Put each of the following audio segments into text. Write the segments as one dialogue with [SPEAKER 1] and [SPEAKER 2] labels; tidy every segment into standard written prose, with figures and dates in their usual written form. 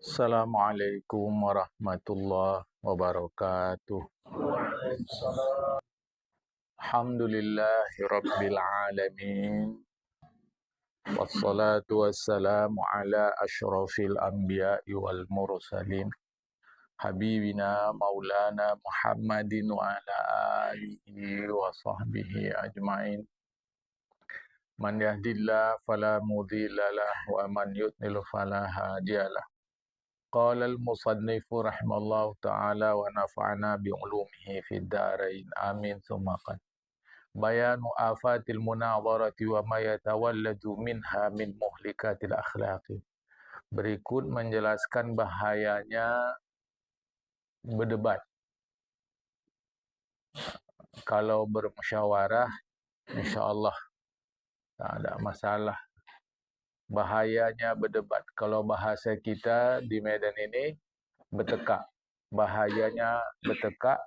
[SPEAKER 1] Assalamualaikum warahmatullahi wabarakatuh. Alhamdulillahi rabbil alamin. Wassalatu wassalamu ala asyrafil anbiya'i wal mursalin. Habibina maulana Muhammadin wa ala alihi wa sahbihi ajma'in. Man yahdillah fala mudhillalah wa man yudlil fala hadiyalah. Qala al-musannifu rahimallahu ta'ala wa nafa'ana bi'ulumihi fid darain amin tsumma qad bayanu afatil munadharati wa ma yatawalladu minha min muhlikatil akhlaqi. Berikut menjelaskan bahayanya berdebat. Kalau bermusyawarah insyaallah tak ada masalah. Bahayanya berdebat. Kalau bahasa kita di Medan ini bertekak. Bahayanya bertekak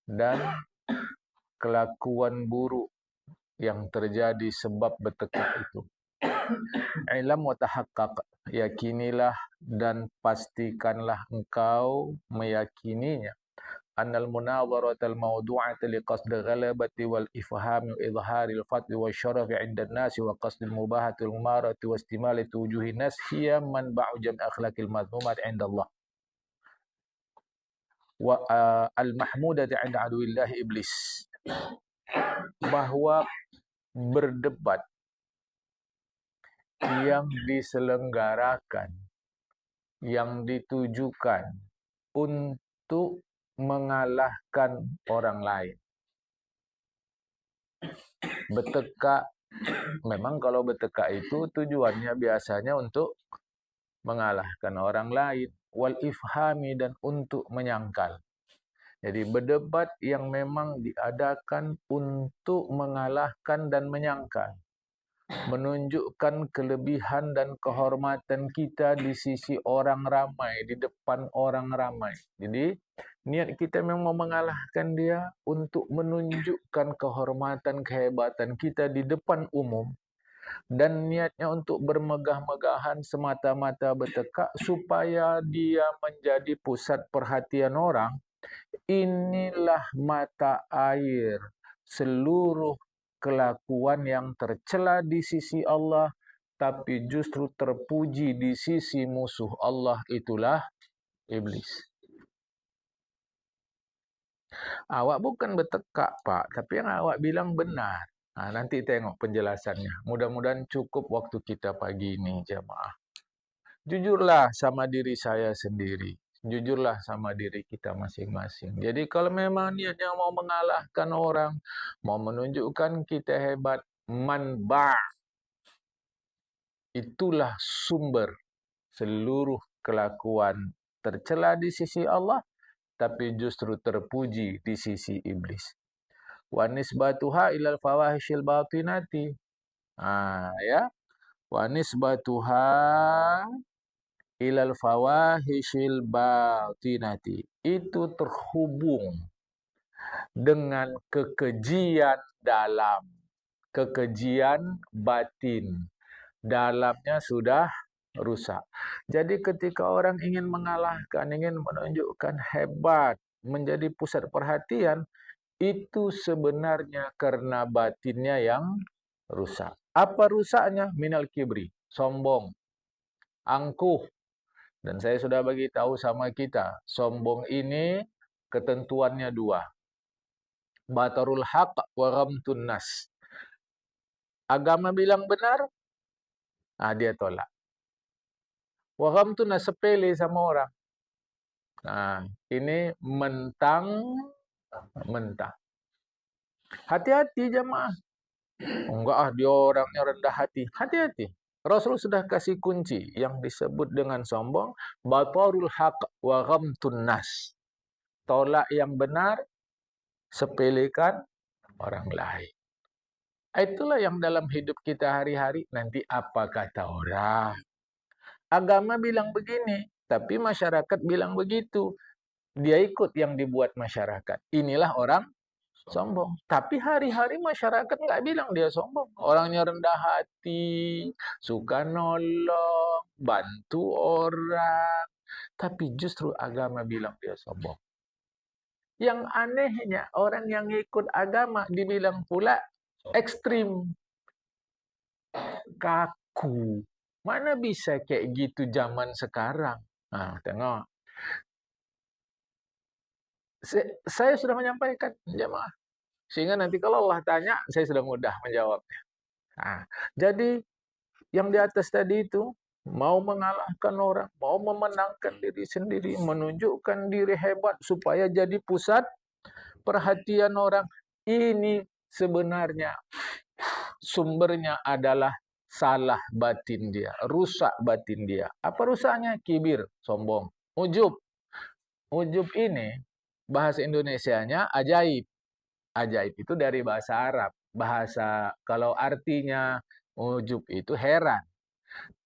[SPEAKER 1] dan kelakuan buruk yang terjadi sebab bertekak itu. Ilam wa tahaqqaq, yakinilah dan pastikanlah engkau meyakininya. Annal munadharatal mawdu'ata liqasd ghalabati wal ifham wa izharil fatwi wa syarafi 'inda an-nas wa qasd al-mubahati wal mumarati wa istimalati wujuhin nas hiya manba'u jam' akhlaqil madhmumat 'inda Allah wa al-mahmudati 'inda aduwillahi iblis. Bahwa berdebat yang diselenggarakan, yang ditujukan untuk mengalahkan orang lain. Bertekak, memang kalau bertekak itu tujuannya biasanya untuk mengalahkan orang lain. Wal ifhami, dan untuk menyangkal. Jadi berdebat yang memang diadakan untuk mengalahkan dan menyangkal. Menunjukkan kelebihan dan kehormatan kita di sisi orang ramai, di depan orang ramai. Jadi, niat kita memang mengalahkan dia untuk menunjukkan kehormatan, kehebatan kita di depan umum. Dan niatnya untuk bermegah-megahan semata-mata bertekak supaya dia menjadi pusat perhatian orang. Inilah mata air seluruh kelakuan yang tercela di sisi Allah, tapi justru terpuji di sisi musuh Allah, itulah iblis. Awak bukan bertekak, Pak, tapi yang awak bilang benar. Nanti tengok penjelasannya. Mudah-mudahan cukup waktu kita pagi ini, jamaah. Jujurlah sama diri saya sendiri. Jujurlah sama diri kita masing-masing. Jadi kalau memang niatnya mau mengalahkan orang, mau menunjukkan kita hebat, manba', itulah sumber seluruh kelakuan tercela di sisi Allah, tapi justru terpuji di sisi iblis. Wa nisbatuha ilal fawahishil batinati. Ya. Wa nisbatuha ilal fawahishil batinati, itu terhubung dengan kekejian dalam, kekejian batin. Dalamnya sudah rusak. Jadi ketika orang ingin mengalahkan, ingin menunjukkan hebat, menjadi pusat perhatian, itu sebenarnya karena batinnya yang rusak. Apa rusaknya? Minal kibri, sombong, angkuh. Dan saya sudah bagi tahu sama kita, sombong ini ketentuannya dua. Batarul haq wa ghamtun nas. Agama bilang benar, dia tolak. Wa ghamtun nas, sepele sama orang. Ini mentang-mentang. Hati-hati jemaah. Enggak, dia orangnya rendah hati. Hati-hati. Rasul sudah kasih kunci yang disebut dengan sombong, batarul haq wa ghamtun nas. Tolak yang benar, sepelekan orang lain. Itulah yang dalam hidup kita hari-hari. Nanti apa kata orang? Agama bilang begini, tapi masyarakat bilang begitu. Dia ikut yang dibuat masyarakat. Inilah orang sombong. Tapi hari-hari masyarakat nggak bilang dia sombong. Orangnya rendah hati, suka nolong, bantu orang, Tapi justru agama bilang dia sombong. Yang anehnya, orang yang ikut agama dibilang pula ekstrim, kaku. Mana bisa kayak gitu zaman sekarang? Nah, tengok. Saya sudah menyampaikan, jemaah. Sehingga nanti kalau Allah tanya, saya sudah mudah menjawabnya. Nah, jadi yang di atas tadi itu, mau mengalahkan orang, mau memenangkan diri sendiri, menunjukkan diri hebat supaya jadi pusat perhatian orang. Ini sebenarnya sumbernya adalah salah batin dia, rusak batin dia. Apa rusaknya? Kibir, sombong, ujub. Ujub ini bahasa Indonesianya ajaib. Ajaib itu dari bahasa Arab. Bahasa kalau artinya ujub itu heran.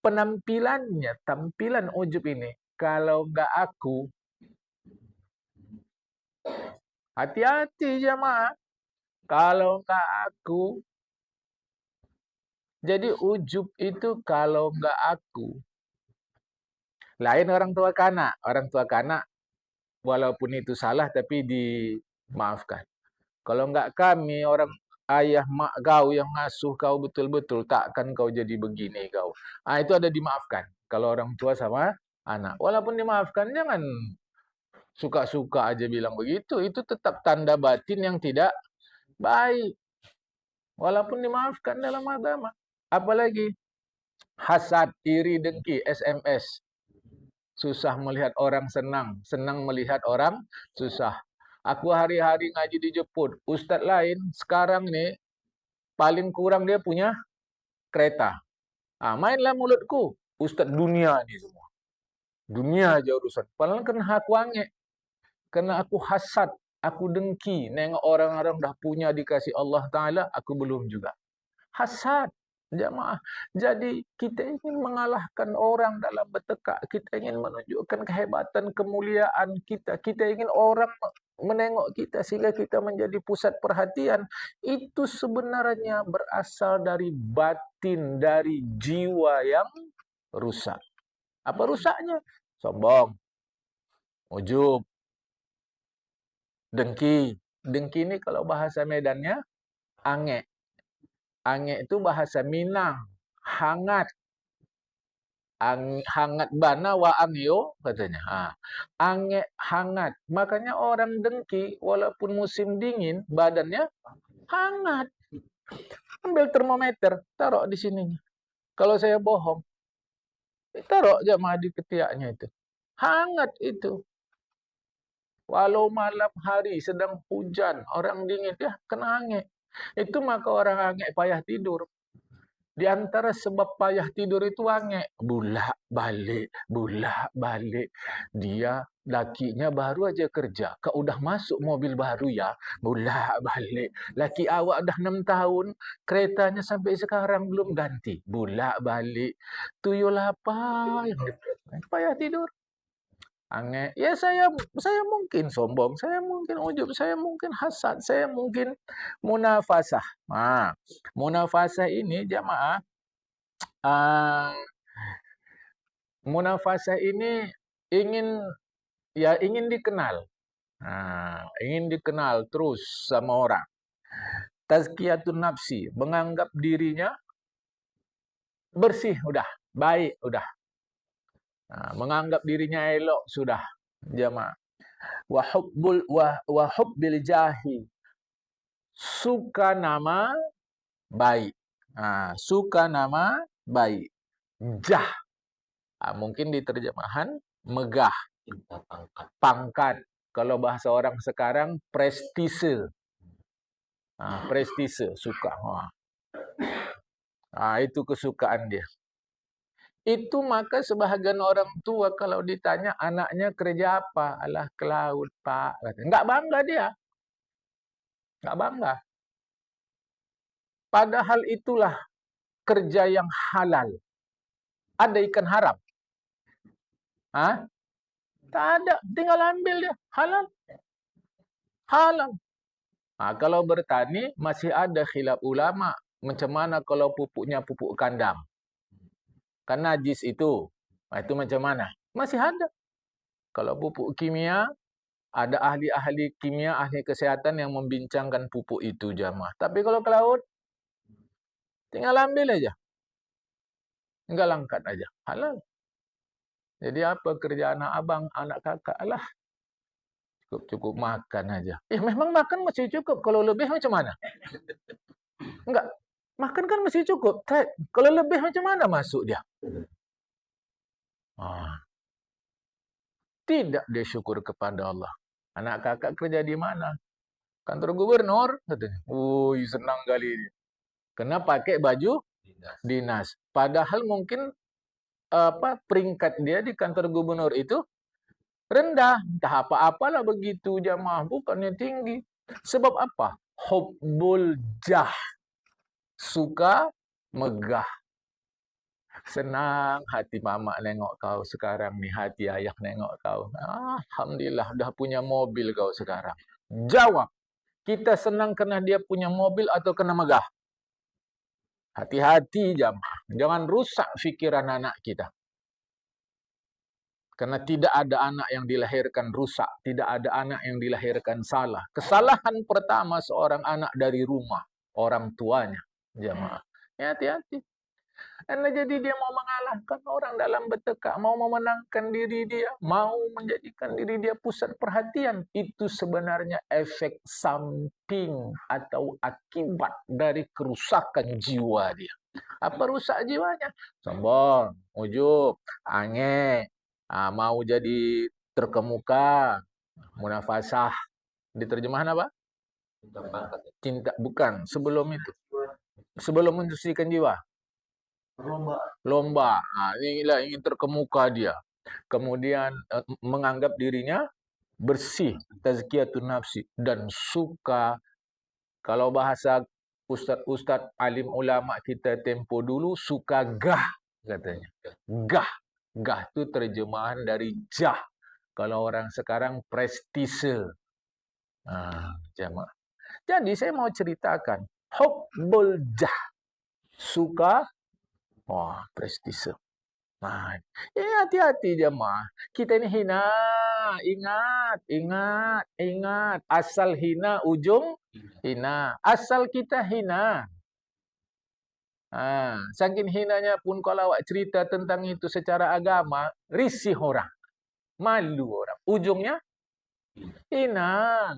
[SPEAKER 1] Penampilannya, tampilan ujub ini, kalau nggak aku, hati-hati jemaah. Kalau nggak aku, jadi ujub itu kalau nggak aku. Lain orang tua kanak. Orang tua kanak, walaupun itu salah, tapi dimaafkan. Kalau nggak kami, orang ayah mak kau yang ngasuh kau betul-betul, takkan kau jadi begini kau. Itu ada dimaafkan. Kalau orang tua sama anak. Walaupun dimaafkan, jangan suka-suka aja bilang begitu. Itu tetap tanda batin yang tidak baik. Walaupun dimaafkan dalam agama. Apalagi hasad, iri, dengki, SMS. Susah melihat orang senang. Senang melihat orang susah. Aku hari-hari ngaji dijemput. Ustadz lain sekarang nih paling kurang dia punya kereta. Mainlah mulutku. Ustadz dunia nih semua. Dunia aja urusan. Padahal kena aku ange. Kena aku hasad. Aku dengki. Nengok orang-orang dah punya dikasih Allah Ta'ala. Aku belum juga. Hasad. Jamaah. Jadi kita ingin mengalahkan orang dalam bertekak. Kita ingin menunjukkan kehebatan, kemuliaan kita. Kita ingin orang menengok kita sehingga kita menjadi pusat perhatian. Itu sebenarnya berasal dari batin, dari jiwa yang rusak. Apa rusaknya? Sombong, ujub, dengki. Dengki ini kalau bahasa Medannya ange. Ange itu bahasa Minang. Hangat. Hangat bana wa angyo katanya. Ange hangat. Makanya orang dengki walaupun musim dingin badannya hangat. Ambil termometer, taruh di sini. Kalau saya bohong, taruh jamaah di ketiaknya itu. Hangat itu. Walau malam hari sedang hujan, orang dingin, ya kena ange. Itu maka orang ange payah tidur. Di antara sebab payah tidur itu ange. Bulak-balik. Dia lakinya baru aja kerja. Kau udah masuk mobil baru ya. Bulak-balik. Laki awak dah 6 tahun. Keretanya sampai sekarang belum ganti. Bulak-balik. Tuyul apa yang payah tidur? Ange. Ya saya mungkin sombong, saya mungkin ujub, saya mungkin hasad, saya mungkin munafasah. Munafasah ini jamaah, munafasah ini ingin dikenal. Ingin dikenal terus sama orang. Tazkiyatun nafsi, menganggap dirinya bersih udah, baik udah. Menganggap dirinya elok sudah, jamaah. Wa hubbil jahi, suka nama baik. Suka nama baik. Jah, mungkin diterjemahan megah, pangkat. Kalau bahasa orang sekarang prestise. Prestise, suka. Itu kesukaan dia. Itu maka sebahagian orang tua kalau ditanya anaknya kerja apa? Alah ke laut, Pak. Enggak bangga dia. Enggak bangga. Padahal itulah kerja yang halal. Ada ikan haram? Tak ada. Tinggal ambil dia. Halal. Halal. Kalau bertani masih ada khilaf ulama. Macam mana kalau pupuknya pupuk kandang? Kan najis itu. Itu macam mana? Masih ada. Kalau pupuk kimia, ada ahli-ahli kimia, ahli kesehatan yang membincangkan pupuk itu jamaah. Tapi kalau ke laut, tinggal ambil aja. Tinggal angkat aja. Halal. Jadi apa kerja anak abang, anak kakak? Alah, cukup makan aja. Memang makan masih cukup. Kalau lebih macam mana? Enggak. Makan kan masih cukup. Kalau lebih macam mana masuk dia? Tidak dia syukur kepada Allah. Anak kakak kerja di mana? Kantor gubernur, katanya. Senang kali ini. Kena pakai baju dinas. Padahal mungkin peringkat dia di kantor gubernur itu rendah. Entah apa-apalah begitu jamaah. Bukannya tinggi. Sebab apa? Hubbul jah. Suka megah. Senang hati mama nengok kau sekarang nih. Hati ayah nengok kau. Alhamdulillah, dah punya mobil kau sekarang. Jawab. Kita senang karena dia punya mobil atau kena megah? Hati-hati jamaah. Jangan rusak fikiran anak kita. Karena tidak ada anak yang dilahirkan rusak. Tidak ada anak yang dilahirkan salah. Kesalahan pertama seorang anak dari rumah. Orang tuanya. Jamaah. Hati-hati. Karena jadi dia mau mengalahkan orang dalam bertekak. Mau memenangkan diri dia. Mau menjadikan diri dia pusat perhatian. Itu sebenarnya efek samping atau akibat dari kerusakan jiwa dia. Apa rusak jiwanya? Sombong, ujub, ange, mau jadi terkemuka, munafasah. Diterjemahan apa? Cinta, bukan. Sebelum itu. Sebelum mensucikan jiwa. Lomba. Inilah ingin terkemuka dia. Kemudian menganggap dirinya bersih, tazkiyatun nafsi, dan suka, kalau bahasa ustaz-ustaz alim ulama kita tempo dulu, suka gah katanya. Gah. Gah itu terjemahan dari jah. Kalau orang sekarang prestise. Jamaah. Jadi saya mau ceritakan hubbul jah. Suka prestise. Hati-hati jemaah. Kita ini hina. Ingat. Asal hina, ujung hina. Asal kita hina. Saking hinanya pun kalau awak cerita tentang itu secara agama, risih orang. Malu orang. Ujungnya hina.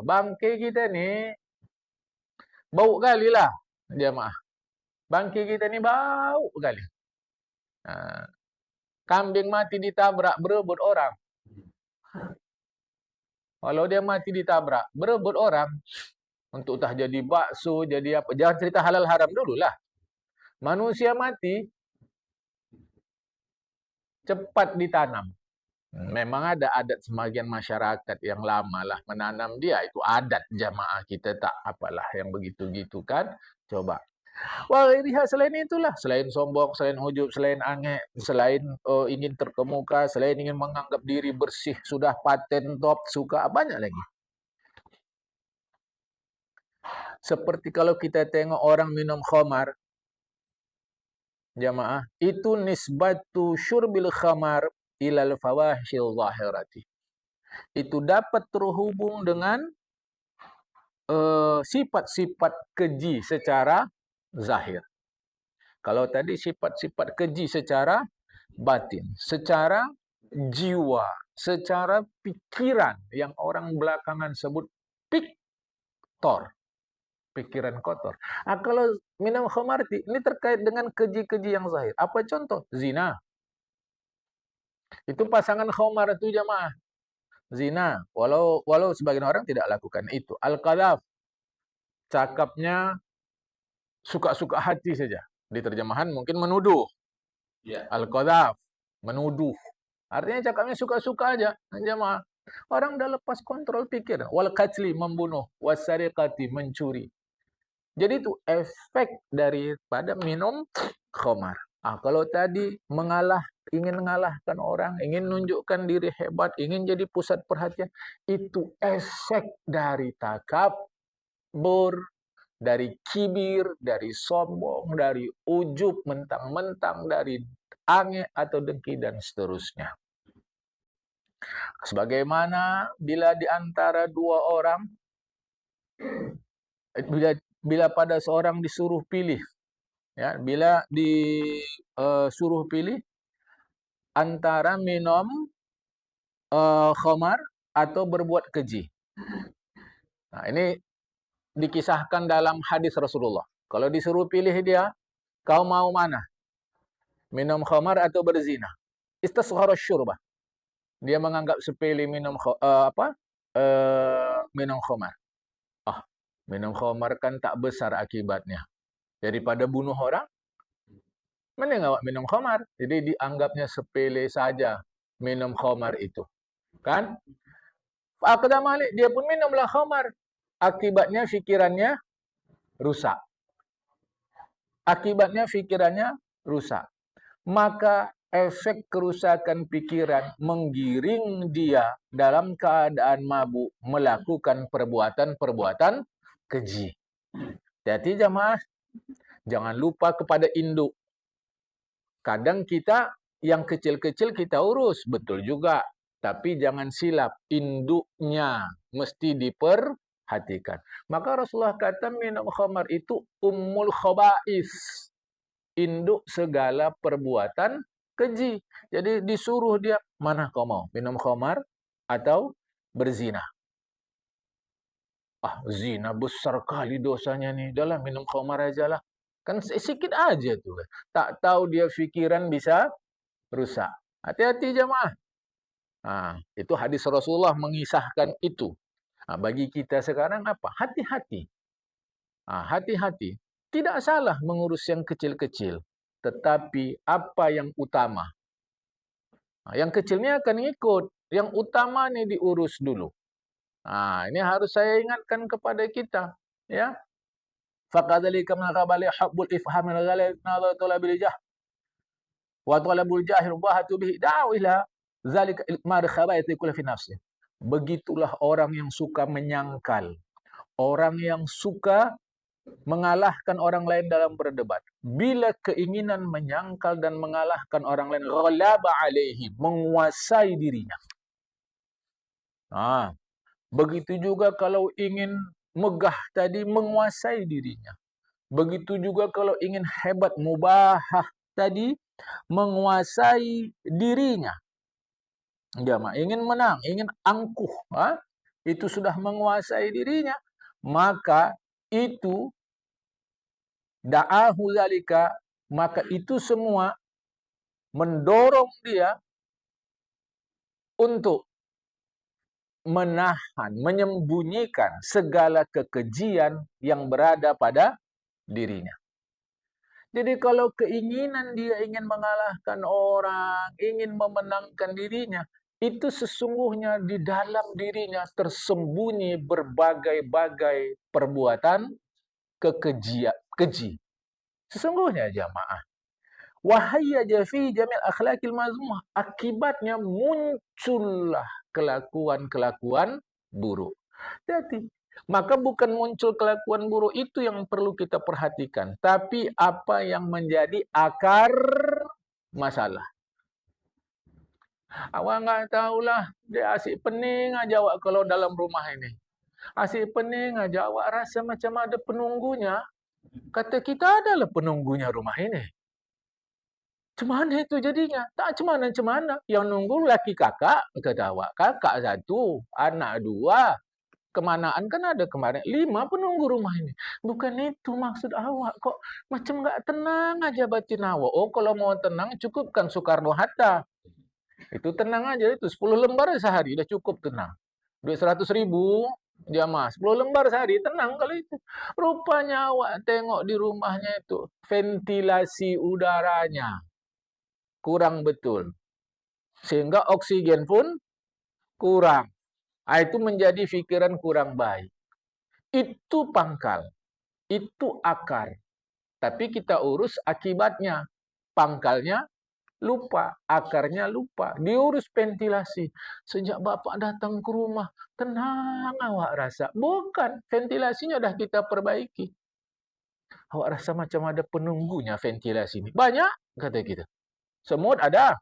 [SPEAKER 1] Bangkai kita ni bau kali lah jemaah. Bangkai kita ni bau kali. Kambing mati ditabrak, berebut orang. Kalau dia mati ditabrak, berebut orang. Untuk entah jadi bakso, jadi apa. Jangan cerita halal haram dululah. Manusia mati, cepat ditanam. Memang ada adat sebagian masyarakat yang lama lah menanam dia. Itu adat jamaah kita, tak apalah yang begitu-gitu kan. Coba. Lihat selain itulah. Selain sombong, selain ujub, selain aneh, selain ingin terkemuka, selain ingin menganggap diri bersih, sudah paten top, suka, banyak lagi. Seperti kalau kita tengok orang minum khamar, jamaah, itu nisbatu syurbil khamar ilal fawahishil zahirati. Itu dapat terhubung dengan sifat-sifat keji secara zahir. Kalau tadi sifat-sifat keji secara batin, secara jiwa, secara pikiran yang orang belakangan sebut piktor, pikiran kotor. Kalau minum khamar ini terkait dengan keji-keji yang zahir. Apa contoh? Zina. Itu pasangan khamar itu jamaah. Zina, walau sebagian orang tidak lakukan itu. Al-qadhaf, cakapnya suka-suka hati saja. Di terjemahan mungkin menuduh. Al-qadhaf, menuduh. Artinya cakapnya suka-suka aja. Jamaah. Orang dah lepas kontrol pikir. Wal qatli, membunuh. Wasariqati, mencuri. Jadi itu efek daripada minum khamar. Kalau tadi ingin mengalahkan orang, ingin menunjukkan diri hebat, ingin jadi pusat perhatian, itu efek dari takabur, dari kibir, dari sombong, dari ujub, mentang-mentang, dari ange atau dengki dan seterusnya. Sebagaimana bila di antara dua orang, bila pada seorang disuruh pilih, ya, bila disuruh pilih antara minum khamar atau berbuat keji. Nah, ini dikisahkan dalam hadis Rasulullah. Kalau disuruh pilih dia, kau mau mana? Minum khamar atau berzina? Istasghara syurbah. Dia menganggap sepele minum minum khamar. Minum khamar kan tak besar akibatnya. Daripada bunuh orang, mending awak minum khamar. Jadi dianggapnya sepele saja minum khamar itu. Kan? Aqda Malik, dia pun minumlah khamar. Akibatnya fikirannya rusak. Maka efek kerusakan pikiran menggiring dia dalam keadaan mabuk melakukan perbuatan-perbuatan keji. Jadi jamaah, jangan lupa kepada induk. Kadang kita yang kecil-kecil kita urus, betul juga. Tapi jangan silap, induknya mesti diperhatikan. Maka Rasulullah kata minum khamar itu ummul khaba'is. Induk segala perbuatan keji. Jadi disuruh dia, mana kau mau? Minum khamar atau berzina? Zina besar kali dosanya nih. Dah lah, minum khamar aja lah. Kan sedikit aja tuh. Tak tahu dia fikiran bisa rusak. Hati-hati jemaah. Itu hadis Rasulullah mengisahkan itu. Bagi kita sekarang apa? Hati-hati. Hati-hati. Tidak salah mengurus yang kecil-kecil. Tetapi apa yang utama? Yang kecilnya akan ikut. Yang utama nih diurus dulu. Ini harus saya ingatkan kepada kita. Ya. Faqadzalika min qabali hubbul ifham min ghalib nadha talabil jah. Wa talabul jahil bahatu bihi da'u ila zalika ilmar khaba'ith kullu fi nafsi. Begitulah orang yang suka menyangkal. Orang yang suka mengalahkan orang lain dalam berdebat. Bila keinginan menyangkal dan mengalahkan orang lain, ghalaba alaihi, menguasai dirinya. Begitu juga kalau ingin megah tadi, menguasai dirinya. Begitu juga kalau ingin hebat, mubahah tadi, menguasai dirinya. Ingin menang, ingin angkuh, itu sudah menguasai dirinya. Maka itu da'ahu zalika, maka itu semua mendorong dia untuk menahan, menyembunyikan segala kekejian yang berada pada dirinya. Jadi kalau keinginan dia ingin mengalahkan orang, ingin memenangkan dirinya, itu sesungguhnya di dalam dirinya tersembunyi berbagai-bagai perbuatan keji. Sesungguhnya jamaah. Wahayya fi jamil akhlaqil mazmumah. Akibatnya muncullah kelakuan-kelakuan buruk. Jadi, maka bukan muncul kelakuan buruk itu yang perlu kita perhatikan, tapi apa yang menjadi akar masalah. Awak nggak tahulah, dia asyik pening aja awak kalau dalam rumah ini. Asyik pening aja awak rasa macam ada penunggunya. Kata kita adalah penunggunya rumah ini. Cemana itu jadinya? Tak cemana. Yang nunggu laki kakak, kata awak. Kakak satu, anak dua. Kemanaan kan ada kemarin. 5 penunggu rumah ini. Bukan itu maksud awak. Kok macam nggak tenang aja batin awak. Kalau mau tenang, cukupkan Soekarno-Hatta. Itu tenang aja. Itu 10 lembar sehari. Udah cukup tenang. Duit 100.000, jamaah. 10 lembar sehari, tenang kalau itu. Rupanya awak tengok di rumahnya itu. Ventilasi udaranya kurang betul. Sehingga oksigen pun kurang. Itu menjadi pikiran kurang baik. Itu pangkal. Itu akar. Tapi kita urus akibatnya. Pangkalnya lupa. Akarnya lupa. Diurus ventilasi. Sejak bapak datang ke rumah, tenang awak rasa. Bukan. Ventilasinya dah kita perbaiki. Awak rasa macam ada penunggunya ventilasi ini. Banyak, kata kita. Semut ada.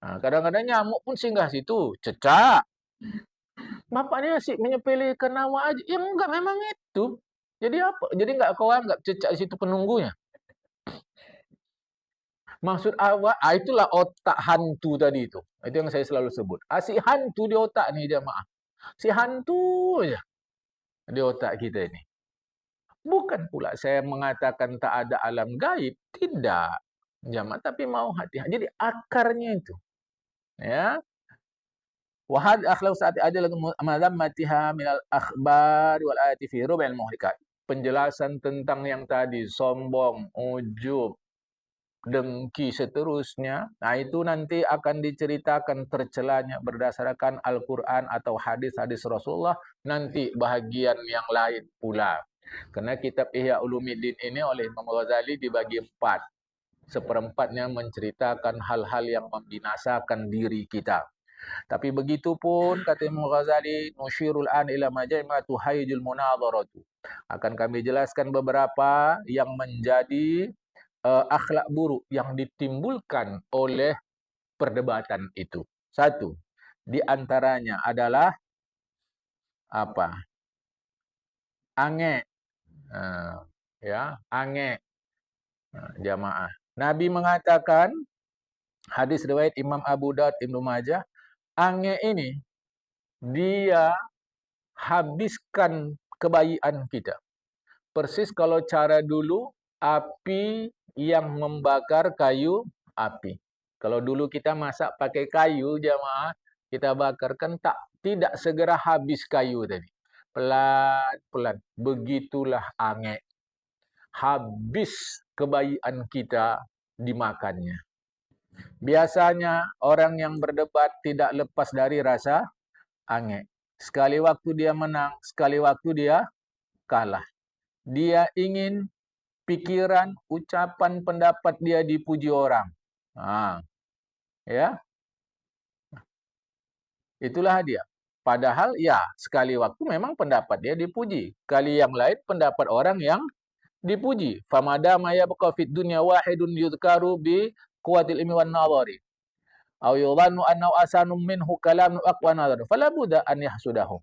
[SPEAKER 1] Kadang-kadang nyamuk pun singgah situ, cecak. Bapak ni asyik menyepelekan nama aja. Ya enggak, memang itu. Jadi apa? Jadi enggak kau anggap cecak di situ penunggunya. Maksud awak, itulah otak hantu tadi itu. Itu yang saya selalu sebut. Si hantu di otak ni jemaah. Si hantu aja di otak kita ini. Bukan pula saya mengatakan tak ada alam gaib, tidak. Jemaah, tapi mau hati-hati. Jadi akarnya itu. Ya. Wahad akhlaq saat ada lagu madammatiha minal akhbar wal ayati fi rubil muhlikat. Penjelasan tentang yang tadi, sombong, ujub, dengki seterusnya. Nah, itu nanti akan diceritakan tercelanya berdasarkan Al-Quran atau hadis-hadis Rasulullah. Nanti bahagian yang lain pula. Karena kitab Ihya Ulumuddin ini oleh Imam Ghazali dibagi 4. Seperempatnya menceritakan hal-hal yang membinasakan diri kita. Tapi begitu pun, kata Imam Ghazali, nusyirul an ila majamatu hayyul munadharatu. Akan kami jelaskan beberapa yang menjadi akhlak buruk yang ditimbulkan oleh perdebatan itu. Satu, di antaranya adalah apa? Angek. Angek. Jamaah. Nabi mengatakan, hadis riwayat Imam Abu Daud Ibnu Majah, angek ini dia habiskan kebaikan kita. Persis kalau cara dulu api yang membakar kayu api. Kalau dulu kita masak pakai kayu jemaah, kita bakar kan tidak segera habis kayu tadi. Pelan-pelan. Begitulah angek. Habis kebaikan kita dimakannya. Biasanya orang yang berdebat tidak lepas dari rasa angek. Sekali waktu dia menang, sekali waktu dia kalah. Dia ingin pikiran, ucapan, pendapat dia dipuji orang. Ya, itulah dia. Padahal ya, sekali waktu memang pendapat dia dipuji. Kali yang lain pendapat orang yang dipuji. Famada ma yabqa fid dunya wahidun yudhkaru bi quwwatil ilmi wan nadhari. Aw yudhannu annahu asanum minhu kalamun aqwa nadhar. Fala budda an yahsudahu.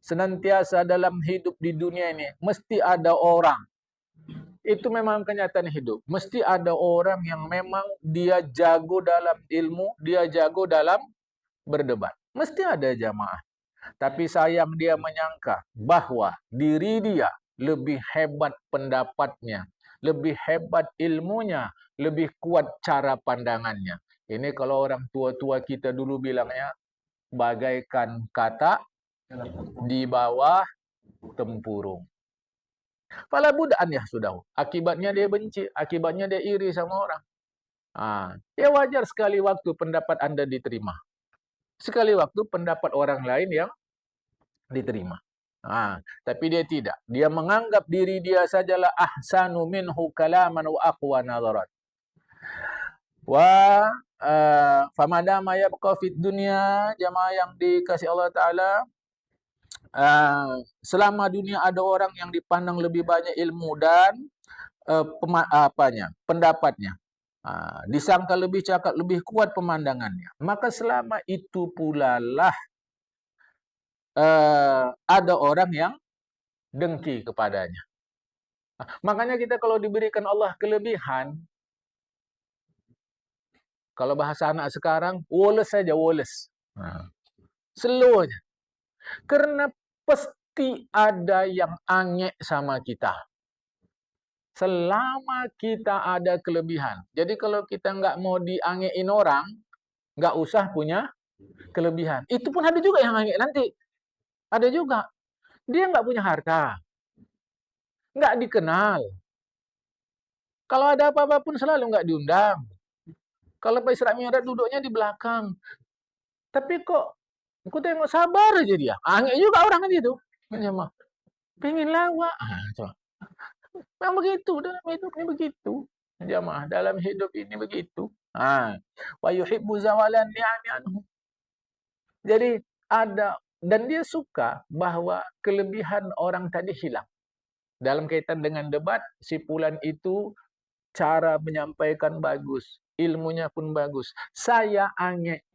[SPEAKER 1] Senantiasa dalam hidup di dunia ini mesti ada orang. Itu memang kenyataan hidup. Mesti ada orang yang memang dia jago dalam ilmu, dia jago dalam berdebat. Mesti ada jamaah. Tapi sayang dia menyangka bahwa diri dia lebih hebat pendapatnya, lebih hebat ilmunya, lebih kuat cara pandangannya. Ini kalau orang tua-tua kita dulu bilangnya, bagaikan katak di bawah tempurung. Fala bud'an ya sudah. Akibatnya dia benci, akibatnya dia iri sama orang. Ya wajar sekali waktu pendapat Anda diterima. Sekali waktu pendapat orang lain yang diterima. Tapi dia tidak. Dia menganggap diri dia sajalah ahsanu minhu kalaman wa aqwa nadharat. Famadama yabqa fid dunya, jamaah yang dikasihi Allah Ta'ala, selama dunia ada orang yang dipandang lebih banyak ilmu dan pendapatnya, disangka lebih cakap, lebih kuat pemandangannya, maka selama itu pula lah ada orang yang dengki kepadanya. Makanya kita kalau diberikan Allah kelebihan, kalau bahasa anak sekarang, woles saja, woles. Slow aja. Karena pasti ada yang angek sama kita. Selama kita ada kelebihan. Jadi kalau kita nggak mau diangekin orang, nggak usah punya kelebihan. Itu pun ada juga yang angek nanti. Ada juga. Dia nggak punya harta. Nggak dikenal. Kalau ada apa-apa pun selalu nggak diundang. Kalau Pak Isra Mi'raj duduknya di belakang. Tapi kok aku tengok sabar aja dia. Angek juga orang kan itu. Pengen lawak. Memang begitu dalam hidup ini begitu. Jamaah dalam hidup ini begitu. Wa yuhibbu zawalan ni'ami anhu. Jadi ada, dan dia suka bahwa kelebihan orang tadi hilang. Dalam kaitan dengan debat, si fulan itu cara menyampaikan bagus, ilmunya pun bagus. Saya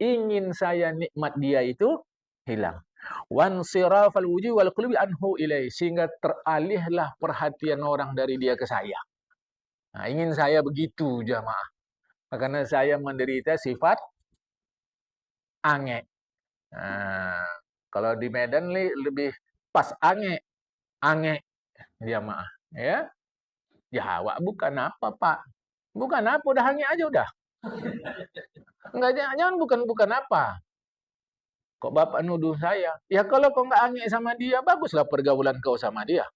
[SPEAKER 1] ingin saya nikmat dia itu hilang. Wansirafal wujuh wal qulubi anhu ilai, sehingga teralihlah perhatian orang dari dia ke saya. Nah, ingin saya begitu jamaah. Karena saya menderita sifat ange. Nah, kalau di Medan lebih pas ange jamaah, ya. Jawab bukan apa, Pak. Bukan apa, udah ange aja udah. Enggak, jangan bukan apa. Kok Bapak nuduh saya? Ya kalau kau nggak ange sama dia, baguslah pergaulan kau sama dia.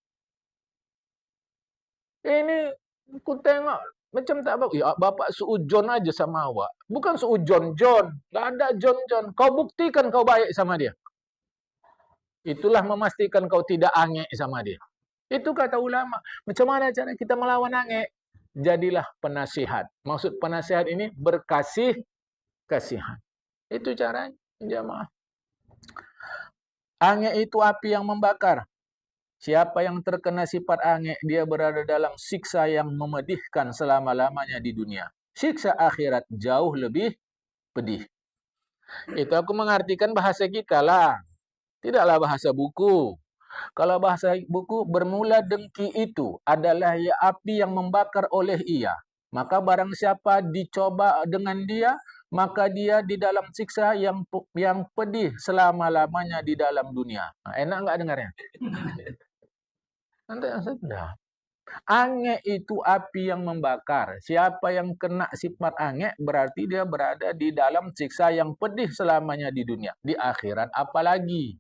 [SPEAKER 1] Ini ku tengok macam tak bagus. Ya Bapak seujon aja sama awak. Bukan seujon, John. Nggak ada John. Kau buktikan kau baik sama dia. Itulah memastikan kau tidak ange sama dia. Itu kata ulama. Macam mana cara kita melawan ange? Jadilah penasihat. Maksud penasihat ini kasihan. Itu caranya, jamaah. Ange itu api yang membakar. Siapa yang terkena sifat ange, dia berada dalam siksa yang memedihkan selama-lamanya di dunia. Siksa akhirat jauh lebih pedih. Itu aku mengartikan bahasa kita lah. Tidaklah bahasa buku. Kalau bahasa buku, bermula dengki itu adalah ya api yang membakar oleh ia. Maka barang siapa dicoba dengan dia, maka dia di dalam siksa yang pedih selama-lamanya di dalam dunia. Nah, enak nggak dengarnya? Nanti yang sedap. Ange itu api yang membakar. Siapa yang kena sifat ange, berarti dia berada di dalam siksa yang pedih selamanya di dunia. Di akhirat apalagi.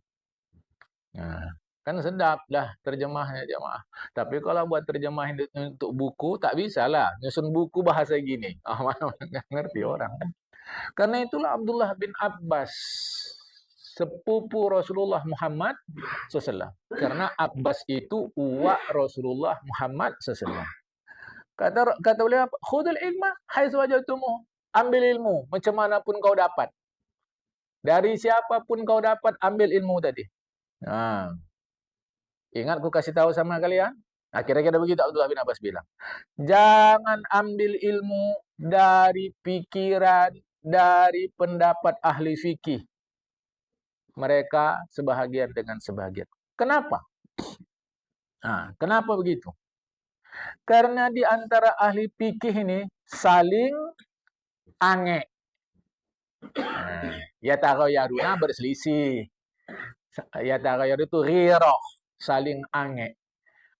[SPEAKER 1] Nah, kan sedap lah terjemahnya jemaah. Tapi kalau buat terjemahin untuk buku, tak bisa lah. Nyusun buku bahasa gini. Nggak ngerti orang kan. Karena itulah Abdullah bin Abbas, sepupu Rasulullah Muhammad SAW. Karena Abbas itu uwa Rasulullah Muhammad SAW. Kata beliau, khudul ilma haitsu wajadtumuh. Ambil ilmu macam mana pun kau dapat. Dari siapapun kau dapat, ambil ilmu tadi. Nah, ingat aku kasih tahu sama kalian. Nah, kira-kira begitu Abdullah bin Abbas bilang. Jangan ambil ilmu dari pikiran, dari pendapat ahli fikih. Mereka sebahagian dengan sebahagian. Kenapa? Nah, kenapa begitu? Karena di antara ahli fikih ini saling ange. Ya taghayaruna berselisih. Ya taghayaru itu ghirah, saling ange.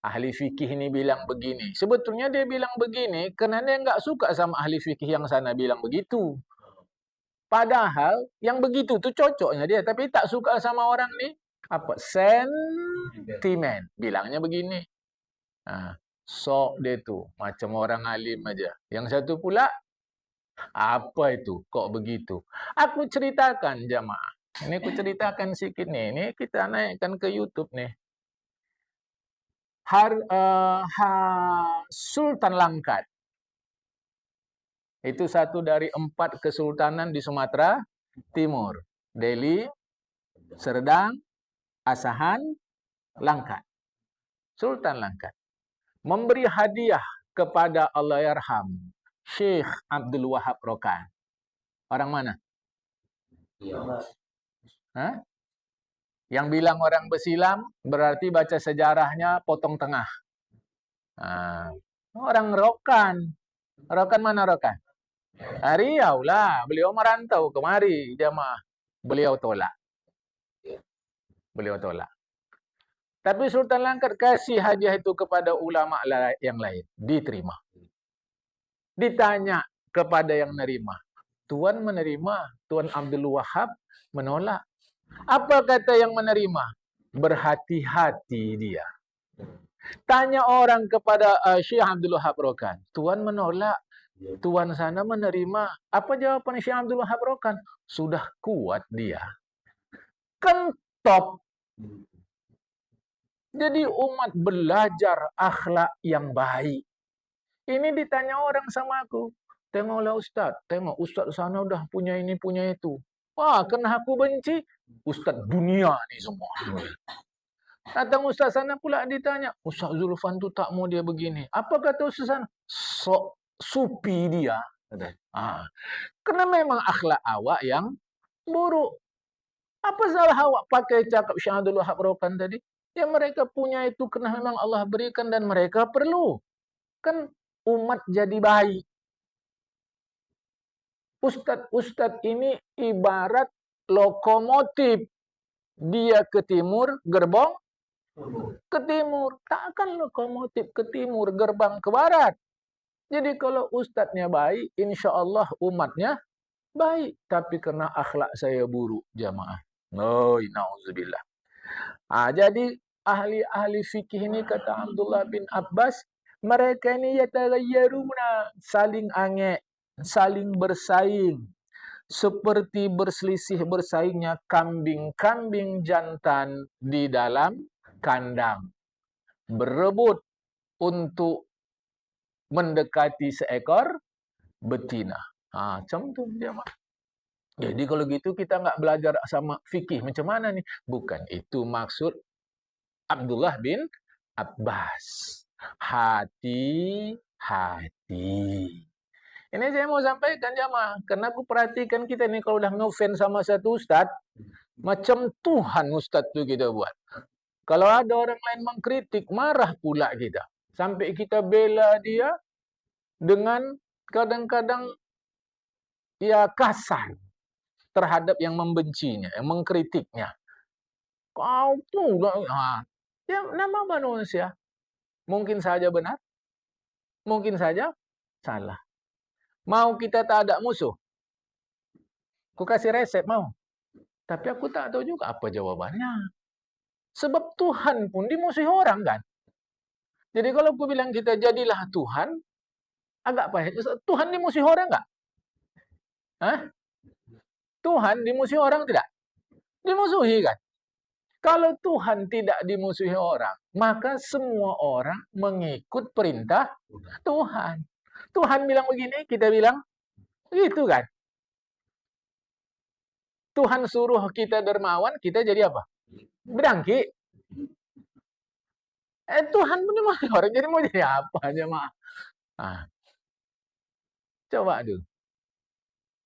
[SPEAKER 1] Ahli fikih ini bilang begini. Sebetulnya dia bilang begini karena dia nggak suka sama ahli fikih yang sana bilang begitu. Padahal yang begitu tuh cocoknya dia, tapi tak suka sama orang nih. Apa? Sentimen. Bilangnya begini. Nah, sok dia tuh macam orang alim aja. Yang satu pula, apa itu? Kok begitu? Aku ceritakan jamaah. Ini aku ceritakan sedikit nih. Ini kita naikkan ke YouTube nih. Sultan Langkat. Itu satu dari 4 kesultanan di Sumatera Timur. Delhi, Serdang, Asahan, Langkat. Sultan Langkat memberi hadiah kepada Allahyarham Syekh Abdul Wahab Rokan. Orang mana? Hah? Yang bilang orang bersilam berarti baca sejarahnya potong tengah. Nah, orang Rokan. Rokan mana Rokan? Riau lah. Beliau merantau kemari jamaah. Beliau tolak. Tapi Sultan Langkat kasih hadiah itu kepada ulama yang lain. Diterima. Ditanya kepada yang menerima. Tuan menerima. Tuan Abdul Wahab menolak. Apa kata yang menerima? Berhati-hati dia. Tanya orang kepada Syekh Abdul Wahab Rokan. Tuan menolak. Tuan sana menerima. Apa jawaban Syekh Abdul Wahab Rokan? Sudah kuat dia. Kentop. Jadi umat belajar akhlak yang baik. Ini ditanya orang sama aku. Tengoklah Ustaz. Tengok Ustaz sana udah punya ini, punya itu. Wah, kena aku benci. Ustaz dunia ni semua. Datang Ustaz sana pula ditanya. Ustaz Zulfan tu tak mau dia begini. Apa kata Ustaz sana? Sok supi dia. Karena memang akhlak awak yang buruk. Apa salah awak pakai cakap syahadul wahab rokan tadi? Yang mereka punya itu karena memang Allah berikan dan mereka perlu. Kan umat jadi baik. Ustadz ini ibarat lokomotif. Dia ke timur, gerbong ke timur. Takkan lokomotif ke timur, gerbang ke barat. Jadi kalau ustadznya baik, insya Allah umatnya baik. Tapi karena akhlak saya buruk, jamaah. Na'udzubillah. Jadi ahli-ahli fikih ini kata Abdullah bin Abbas, mereka ini yataghayyaruna, saling angek, saling bersaing. Seperti berselisih bersaingnya kambing-kambing jantan di dalam kandang. Berebut untuk mendekati seekor betina. Macam tu jemaah. Jadi kalau gitu kita nggak belajar sama fikih macam mana nih? Bukan itu maksud Abdullah bin Abbas. Hati-hati. Ini saya mau sampaikan jamaah. Karena aku perhatikan kita nih kalau udah ngefans sama satu ustadz, macam Tuhan ustadz itu kita buat. Kalau ada orang lain mengkritik, marah pula kita. Sampai kita bela dia dengan kadang-kadang ya kasar terhadap yang membencinya, yang mengkritiknya. Kau pula, ya nama manusia. Mungkin saja benar, mungkin saja salah. Mau kita tak ada musuh? Aku kasih resep mau. Tapi aku tak tahu juga apa jawabannya. Sebab Tuhan pun dimusuhi orang kan. Jadi kalau aku bilang kita jadilah Tuhan, agak pahit. Tuhan dimusuhi orang enggak? Tuhan dimusuhi orang tidak? Dimusuhi kan? Kalau Tuhan tidak dimusuhi orang, maka semua orang mengikut perintah Tuhan. Tuhan bilang begini, kita bilang gitu kan? Tuhan suruh kita dermawan, kita jadi apa? Berdangki. Tuhan pun dimusuhi orang, jadi mau jadi apa aja mah? Coba dulu.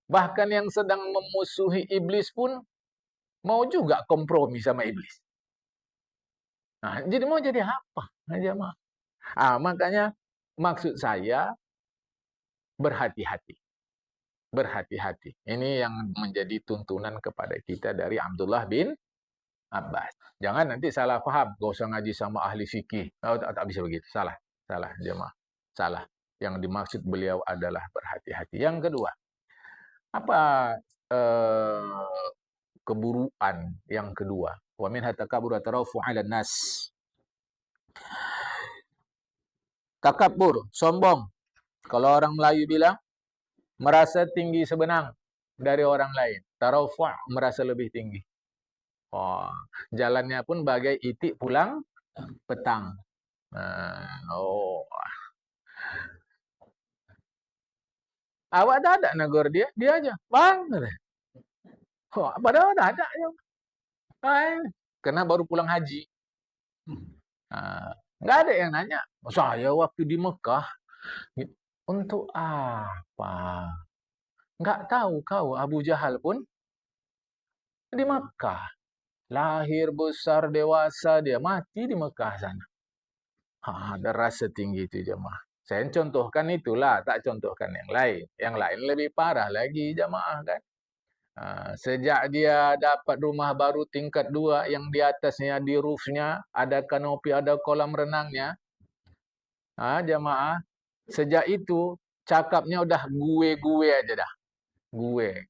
[SPEAKER 1] Bahkan yang sedang memusuhi iblis pun mau juga kompromi sama iblis. Jadi mau jadi apa aja mah? Makanya maksud saya berhati-hati. Berhati-hati. Ini yang menjadi tuntunan kepada kita dari Abdullah bin Abbas. Jangan nanti salah paham. Gak usah ngaji sama ahli fikih. Tak bisa begitu. Salah jemaah. Salah. Yang dimaksud beliau adalah berhati-hati. Yang kedua, apa keburukan yang kedua? Wa min hatakabur tarafu 'ala nas. Takabur, sombong. Kalau orang Melayu bilang merasa tinggi sebenang dari orang lain. Tarafu' merasa lebih tinggi. Jalannya pun bagai itik pulang petang. Awak tak ada negor dia aja. Bang. Padahal tak ada. Karena baru pulang haji. Nggak ada yang nanya. Saya waktu di Mekah. Untuk apa? Nggak tahu kau Abu Jahal pun di Mekah. Lahir, besar, dewasa, dia mati di Mekah sana. Ada rasa tinggi itu jemaah. Saya contohkan itulah, tak contohkan yang lain. Yang lain lebih parah lagi jemaah kan. Sejak dia dapat rumah baru tingkat 2 yang di atasnya, di roofnya, ada kanopi, ada kolam renangnya. Jemaah, sejak itu cakapnya udah gue aja dah. Gue.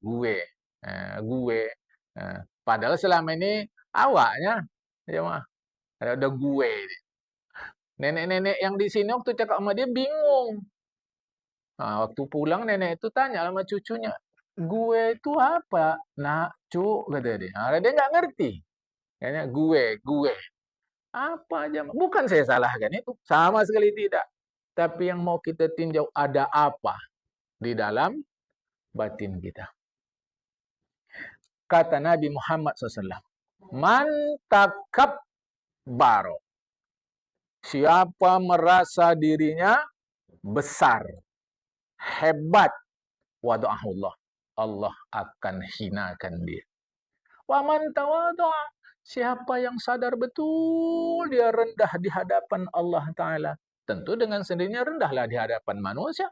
[SPEAKER 1] Padahal selama ini awaknya jemaah ada gue. Nenek-nenek yang di sini waktu cakap sama dia bingung. Waktu pulang nenek itu tanya sama cucunya, gue itu apa? Nak, cuk, kata dia. Dia nggak ngerti. Kayaknya gue. Apa aja? Bukan saya salahkan itu. Sama sekali tidak. Tapi yang mau kita tinjau ada apa di dalam batin kita. Kata Nabi Muhammad SAW, Man takabbaro. Siapa merasa dirinya besar, hebat, wada'ahu Allah. Allah akan hinakan dia. Wa man tawadha'a, siapa yang sadar betul dia rendah di hadapan Allah Ta'ala. Tentu dengan sendirinya rendahlah di hadapan manusia.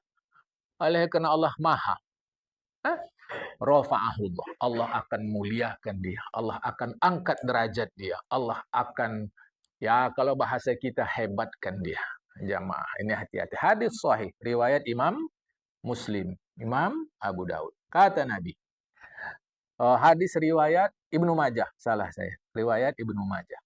[SPEAKER 1] Oleh kerana Allah Maha. Rafa'ahu Allah. Allah akan muliakan dia. Allah akan angkat derajat dia. Allah akan, ya kalau bahasa kita, hebatkan dia. Jamaah, ini hati-hati. Hadis sahih, riwayat Imam Muslim, Imam Abu Daud. Kata Nabi. Hadis riwayat Ibnu Majah, salah saya. Riwayat Ibnu Majah.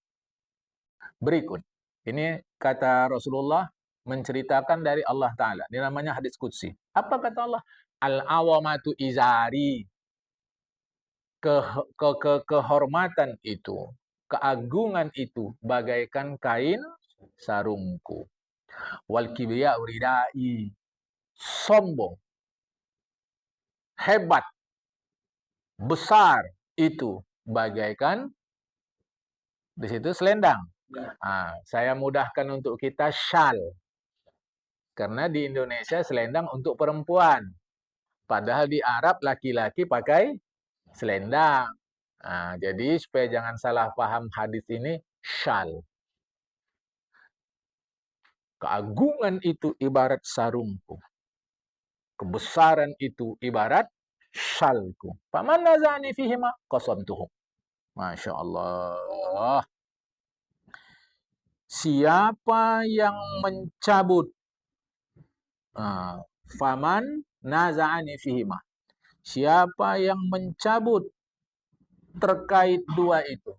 [SPEAKER 1] Berikut. Ini kata Rasulullah menceritakan dari Allah Ta'ala. Ini namanya hadis qudsi. Apa kata Allah? Al-awamatu izari. Kehormatan itu, keagungan itu bagaikan kain sarungku. Wal kibriya uridai. Sombong, hebat, besar itu bagaikan di situ selendang. Saya mudahkan untuk kita syal. Karena di Indonesia selendang untuk perempuan. Padahal di Arab laki-laki pakai selendang. Jadi supaya jangan salah paham hadis ini, syal. Keagungan itu ibarat sarungku. Kebesaran itu ibarat syalku. Faman nazani fihima qasamtuhu. Masya Allah. Siapa yang mencabut, faman nazani fihima. Siapa yang mencabut terkait dua itu.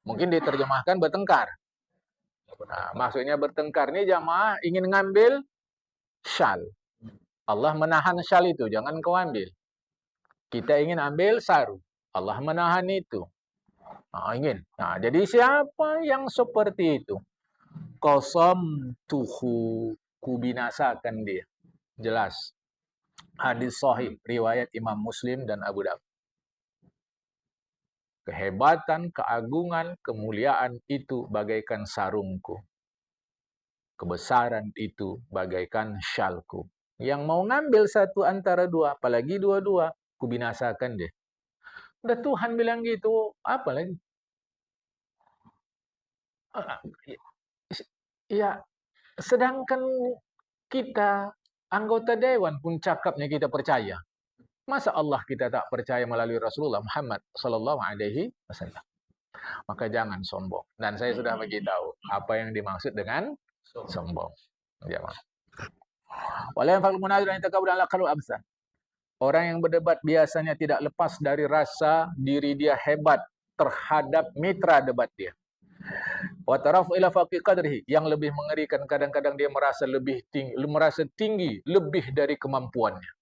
[SPEAKER 1] Mungkin diterjemahkan bertengkar. Maksudnya bertengkar ini jamaah ingin ngambil syal. Allah menahan syal itu, jangan kau ambil. Kita ingin ambil sarung. Allah menahan itu. Ingin. Jadi siapa yang seperti itu? Qasamtuhu, kubinasakan dia. Jelas. Hadis sahih, riwayat Imam Muslim dan Abu Daud. Kehebatan, keagungan, kemuliaan itu bagaikan sarungku. Kebesaran itu bagaikan syalku. Yang mau ngambil satu antara dua, apalagi dua-dua, kubinasakan dia. Udah Tuhan bilang gitu, apa lagi? Ya, sedangkan kita, anggota dewan pun cakapnya kita percaya. Masa Allah kita tak percaya melalui Rasulullah Muhammad Sallallahu Alaihi Wasallam? Maka jangan sombong. Dan saya sudah beritahu apa yang dimaksud dengan sombong. Jamaah. Orang yang berdebat biasanya tidak lepas dari rasa diri dia hebat terhadap mitra debat dia. Wa tarafu ila faqi qadrihi, yang lebih mengerikan kadang-kadang dia merasa tinggi lebih dari kemampuannya.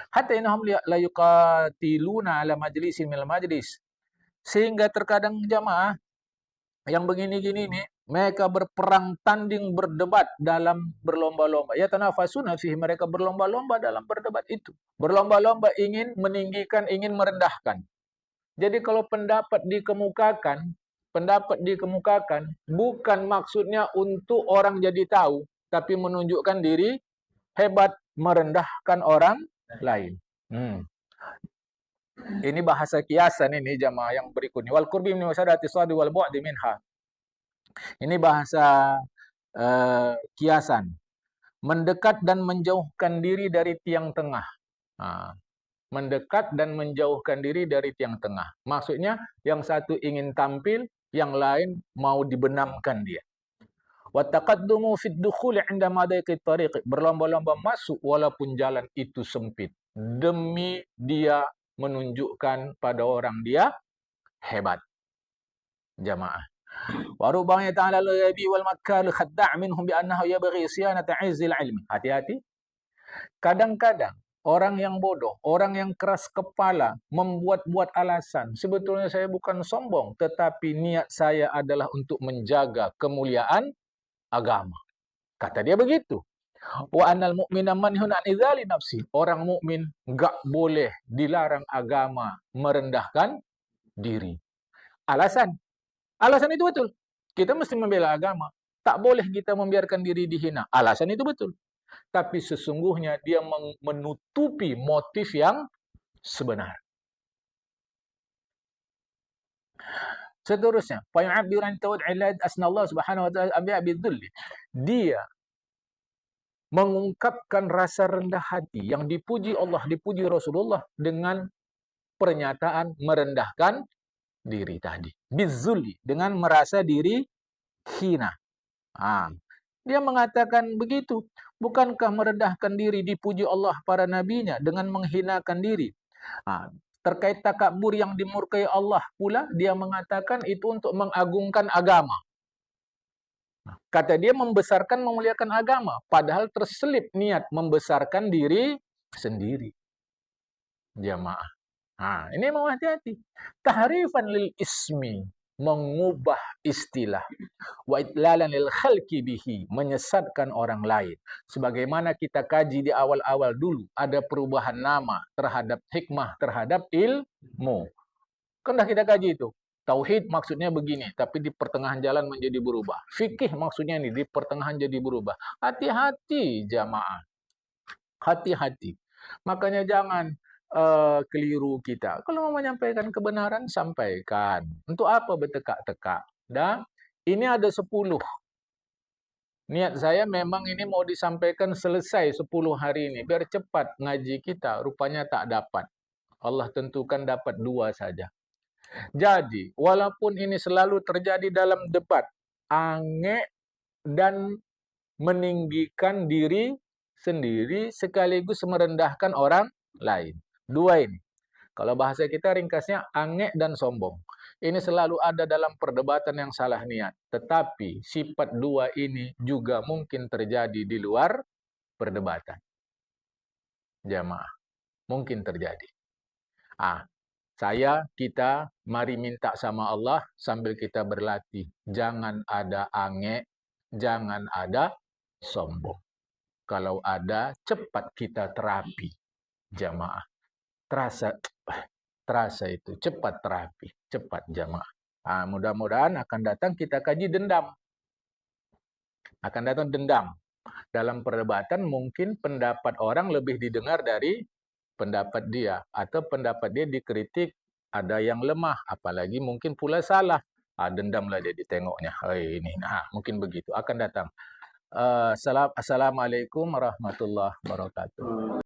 [SPEAKER 1] Hatta innahum la yuqatiluna ala majlisin minal majlis, sehingga terkadang jamaah yang begini-gini ini mereka berperang tanding berdebat dalam berlomba-lomba. Ya tanafasuna fihi, mereka berlomba-lomba dalam berdebat itu. Berlomba-lomba ingin meninggikan, ingin merendahkan. Jadi kalau pendapat dikemukakan bukan maksudnya untuk orang jadi tahu, tapi menunjukkan diri hebat, merendahkan orang lain. Ini bahasa kiasan ini jamaah yang berikutnya. Wal qurbi min wasadati sadi wal bu'di minha. Ini bahasa kiasan. Mendekat dan menjauhkan diri dari tiang tengah. Mendekat dan menjauhkan diri dari tiang tengah. Maksudnya yang satu ingin tampil, yang lain mau dibenamkan dia. Wa taqaddumu fid dukhuli 'inda madaiqit tariq. Berlomba-lomba masuk walaupun jalan itu sempit. Demi dia menunjukkan pada orang dia hebat. Jamaah. Wa rubbama ta'ala al-ghabi wal makkar khadda' minhum bi annahu yabghi siyanata 'izzil 'ilmi. Hati-hati. Kadang-kadang orang yang bodoh, orang yang keras kepala membuat-buat alasan. Sebetulnya saya bukan sombong, tetapi niat saya adalah untuk menjaga kemuliaan agama. Kata dia begitu. Wa annal mu'mina manhun an idzali nafsi. Orang mukmin enggak boleh, dilarang agama merendahkan diri. Alasan itu betul. Kita mesti membela agama. Tak boleh kita membiarkan diri dihina. Alasan itu betul. tapi sesungguhnya dia menutupi motif yang sebenar. Seterusnya, fayu'abbiru an tawad asnallahu subhanahu wa ta'ala bidzulli. Dia mengungkapkan rasa rendah hati yang dipuji Allah, dipuji Rasulullah dengan pernyataan merendahkan diri tadi. Bidzulli, dengan merasa diri hina. Dia mengatakan begitu. Bukankah merendahkan diri dipuji Allah para nabinya dengan menghinakan diri? Terkait takabur yang dimurkai Allah pula, dia mengatakan itu untuk mengagungkan agama. Kata dia membesarkan, memuliakan agama, padahal terselip niat membesarkan diri sendiri. Jamaah. Ini mau hati-hati. Tahrifan lil ismi, mengubah istilah. Wa idlalan lil khalqi bihi, menyesatkan orang lain. Sebagaimana kita kaji di awal-awal dulu, ada perubahan nama terhadap hikmah, terhadap ilmu. Kan dah kita kaji itu. Tauhid maksudnya begini, tapi di pertengahan jalan menjadi berubah. Fikih maksudnya ini, di pertengahan jadi berubah. Hati-hati jamaah. Hati-hati. Makanya jangan keliru kita. Kalau mau menyampaikan kebenaran, sampaikan. Untuk apa bertekak-tekak? Dan ini ada 10. Niat saya memang ini mau disampaikan selesai 10 hari ini. Biar cepat ngaji kita. Rupanya tak dapat. Allah tentukan dapat 2 saja. Jadi, walaupun ini selalu terjadi dalam debat, angek dan meninggikan diri sendiri sekaligus merendahkan orang lain. 2 ini. Kalau bahasa kita ringkasnya angek dan sombong. Ini selalu ada dalam perdebatan yang salah niat. Tetapi sifat 2 ini juga mungkin terjadi di luar perdebatan. Jamaah. Mungkin terjadi. Kita mari minta sama Allah sambil kita berlatih. Jangan ada angek, jangan ada sombong. Kalau ada, cepat kita terapi. Jamaah. Terasa itu, cepat terapi, cepat jamaah. Mudah-mudahan akan datang kita kaji dendam. Akan datang dendam. Dalam perdebatan mungkin pendapat orang lebih didengar dari pendapat dia. Atau pendapat dia dikritik, ada yang lemah. Apalagi mungkin pula salah. Dendamlah dia ditengoknya. Mungkin begitu. Akan datang. Assalamualaikum warahmatullahi wabarakatuh.